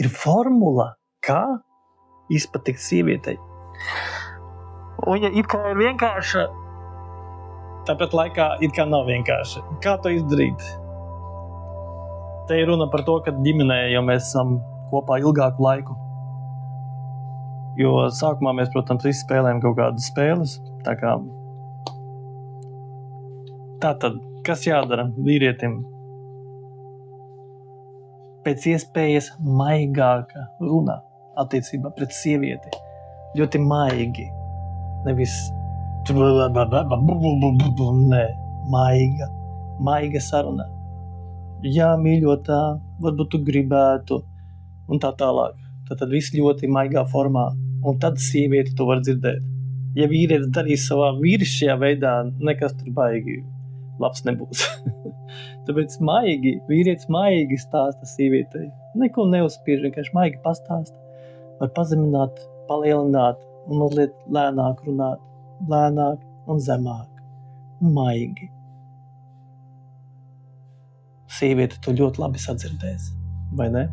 ir formula, kā izpatikt sievietei. Un viņa it kā ir vienkārša, tāpat laikā it kā nav vienkārša. Kā to izdarīt? Te ir runa par to, ka ģimenē jau mēs esam kopā ilgāku laiku. Jo sākumā mēs, protams, visi spēlējam kaut kādas spēles. Tātad, kas jādara vīrietim? Pēc iespējas maigāka runa attiecībā pret sievieti. Ļoti maigi. Nevis nē, maiga saruna. Jā, mīļotā, varbūt tu gribētu, un tā tālāk. Tad viss ļoti maigā formā, un tad sieviete to var dzirdēt. Ja vīrietis darīs savā vīrišķajā veidā, nekas tur baigi labs nebūs. Tāpēc vīrietis maigi stāsta sievietei. Neko neuzspiež, vienkārši maigi pastāsta. Var pazemināt, palielināt un mazliet lēnāk runāt. Lēnāk un zemāk. Maigi. Sieviete to ļoti labi sadzirdēs, vai ne?